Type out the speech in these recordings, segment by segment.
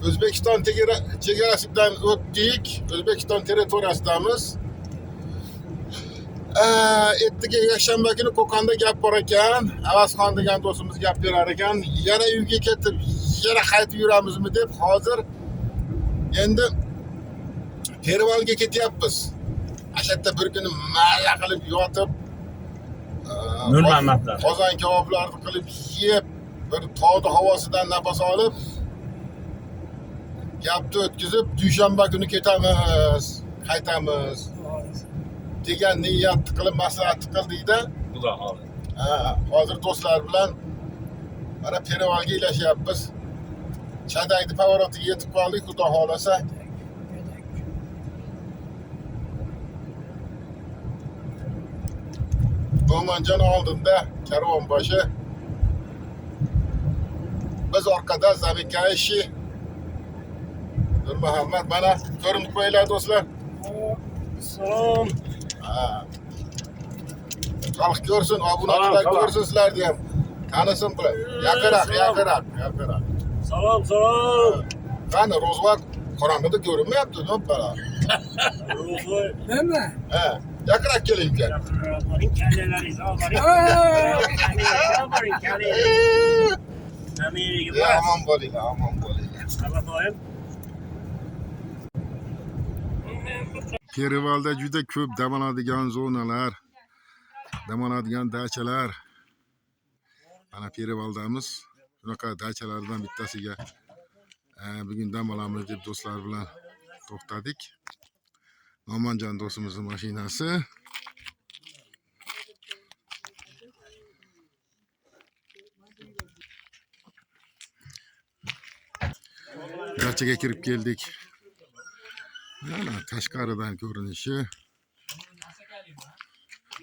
O'zbekiston chegarasidan o'tdik. O'zbekiston territoriyasidamiz. Ertaga yakshanba kuni Qo'qonda gap bor ekan. Avazxon degan do'stimiz gap berar ekan. Yana uyga ketib, yana qaytib yuramizmi deb hozir endi Pervalga ketyapmiz. Ashadda bir kuni malla qilib yotib, qozon kaboblarni qilib yeb, bir tog'ni havosidan nafas olib, gapni o'tkazib, dushanba kuni ketamiz, qaytamiz degan niyat qilib maslahat qildikda. Xudo xohlasa. Hozir do'stlar bilan mana Pervalga ilashyapmiz. Chadayni pavorotiga yetib qoldik, xudo xohlasa. Mo'manjon oldinda karvon boshi. Biz orqada Zamikashi. Nurmuhammad mana ko'rinib qo'yinglar do'stlar. Salom. Xalq ko'rsin, obunachilar ko'rsin sizlarni ham. Tanisin bilan. Yaqinroq. Salom. Qani Rozvak qorong'ida ko'rinmayapti, do'mpala. Ro'zoy. Nima? Yaqinroq keling uka. Boring kallalaringiz oboring. Boring kallalaringiz. Omon bo'linglar. Sababoyim. Pervalda juda ko'p dam oladigan zonalar, dam oladigan dachalar. Mana Pervaldamiz. Shunaqa dachalardan bittasiga bugun dam olamiz deb do'stlar bilan to'xtadik. Mo'manjon do'stimizning mashinasi. Dachaga kirib keldik. Mana tashqaridan ko'rinishi.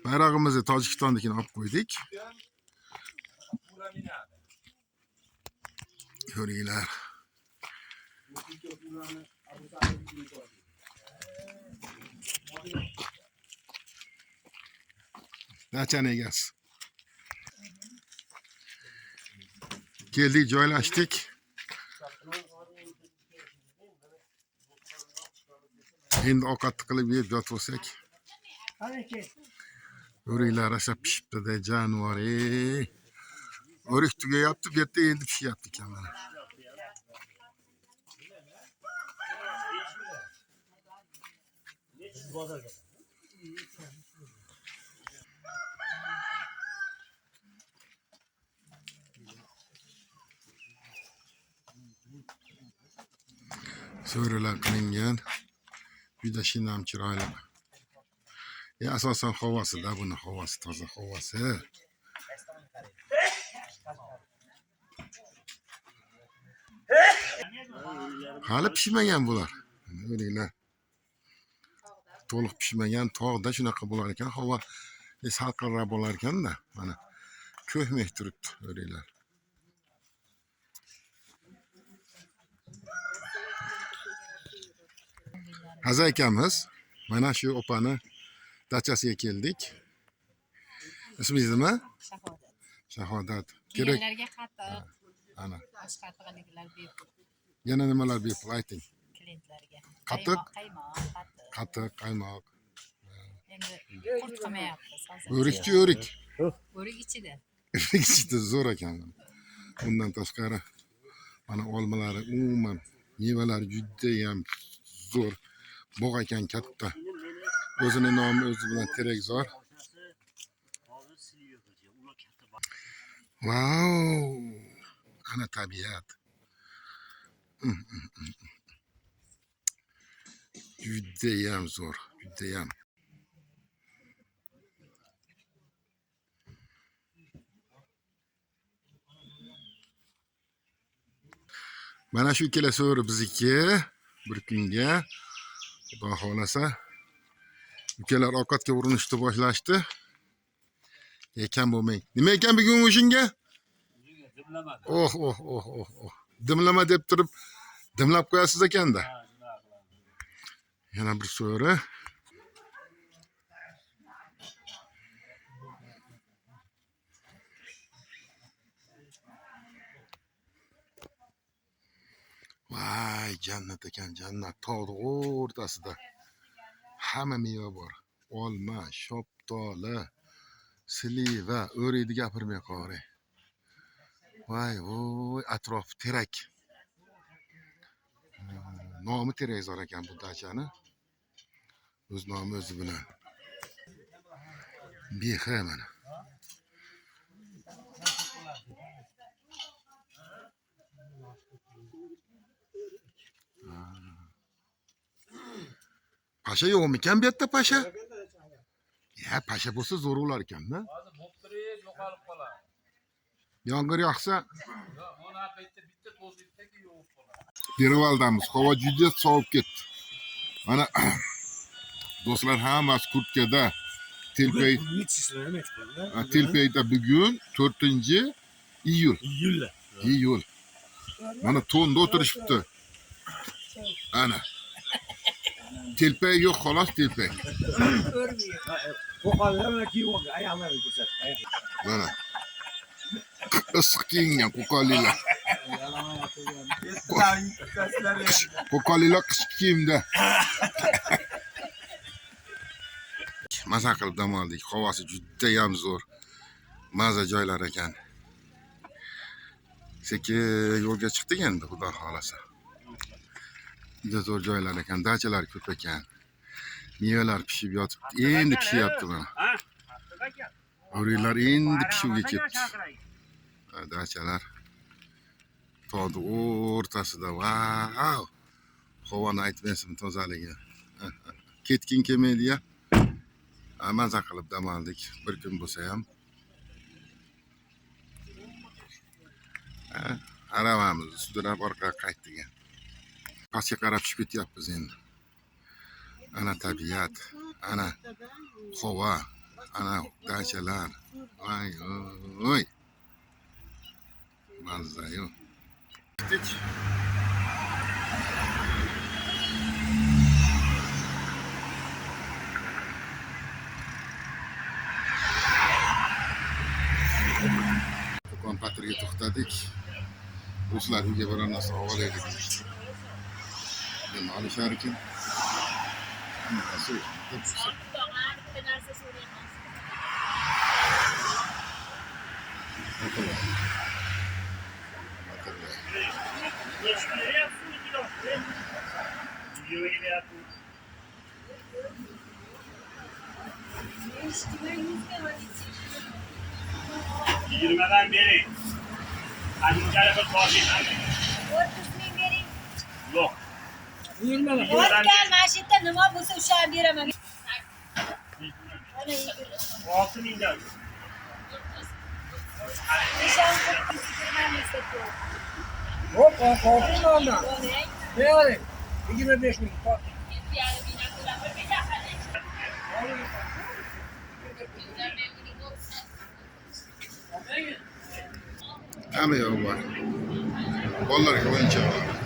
Bayrog'imizni Tojikistonnikini olib qo'ydik. Ko'ringlar. Dachani egasi. Keldik, joylashdik. Endi ovqat qilib yeb yotsak. O'riklar asha pishibdi-da, jonivor. O'rik tugayapti, bu yerda endi pishyapti ekan mana. So'rilar qilingan. Juda shinam chiroyli. Asosan havosida, buni havosi toza havosi. Hali pishmagan bular. O'riklar. To'liq pishmagan, tog'da shunaqa bo'lar ekan, havo salqinroq bo'lar ekan-da. Mana ko'hmay turibdi o'riklar. Haza akamiz mana shu opani dachasiga keldik. Ismingiz nima? Shahodat. Kelganlarga qattiq. Ana. Boshqalarga bepul. Yana nimalar bepul ayting. Klientlarga. Qattiq, qaymoq. Endi qurt qilmayapmiz hozir. O'rikchi o'rik. O'rik ichida. O'rik ichida zo'r ekan. Bundan tashqari mana olmalari, umuman mevalari juda ham zo'r. Bog' ekan katta. O'zini nomi o'zi bilan Terekzor. Wow! Ana tabiat. Juda ham zo'r, juda ham. Mana shu ikkala so'ri bizniki bir kunga. Xudo xohlasa. Ukalar ovqatga urinishni boshlashdi. Ekan bo'lmang. Nima ekan bugun o'shinga? Oh. Dimlama deb turib, dimlab qo'yasiz ekanda. Yana bir so'ri. Vay jannat ekan, jannat. Tog'ni o'rtasida hamma meva bor. Olma, shoptoli, sliva, o'riydi gapirmay qo'ray. Vay voy, atrof terak. Nomi terakzor ekan bu dachani. O'z nomi o'zi bilan. Behi mana. Pasha yo'qmikan bu yerda pasha? Ya, pasha bo'lsa zo'r bo'lar ekan-da. Hozir bo'lib turib yo'qolib qoladi. Yomg'ir yog'sa, Mana bitta to'zitdagi yo'q qoladi. Perevaldamiz. Havo juda sovib ketdi. Mana do'stlar hammasi kurtkada. Telpayda bugun 4-iyul. Iyul. Mana to'nda o'tirishibdi. Ana. Telpay yo'q, xolos telpay. Mana. Issiq kiyingan qo'qonliklar. Qo'qonliklar qish kiyimda. Maza qilib dam oldik. Havosi juda ham zo'r. Maza joylar ekan. Sekin yo'lga chiqdik endi, xudo xolasa. Juda zo'r joylar ekan, dachalar ko'p ekan. Mevalar pishib yotibdi. Endi pishyapti mana. O'riklar endi pishuvga ketdi. Dachalar tog'ni o'rtasida. Vau! Havoni aytmaysan tozaligi. Ketging kelmaydi-ya. Maza qilib dam oldik. Bir kun bo'lsa ham. Aravamizni sudrab orqaga qaytdik. Pastga qarab tushib ketyapmiz endi. Ana tabiat, ana havo, ana dachalar. Voy voy. Mazza-yu. Qo'qon patriga to'xtadik. Do'stlar uyga biror narsa olaylik. Nima olishar ekan? Yirmeden beri. Annemcale bir parti. Yok. O'tgan mashitda nima bo'lsa o'sha beraman. 6.000'dan. Hop, korkun ondan. Ne alayım? 25.000. Hamma yoq bor. Bolalarga o'yinchoq.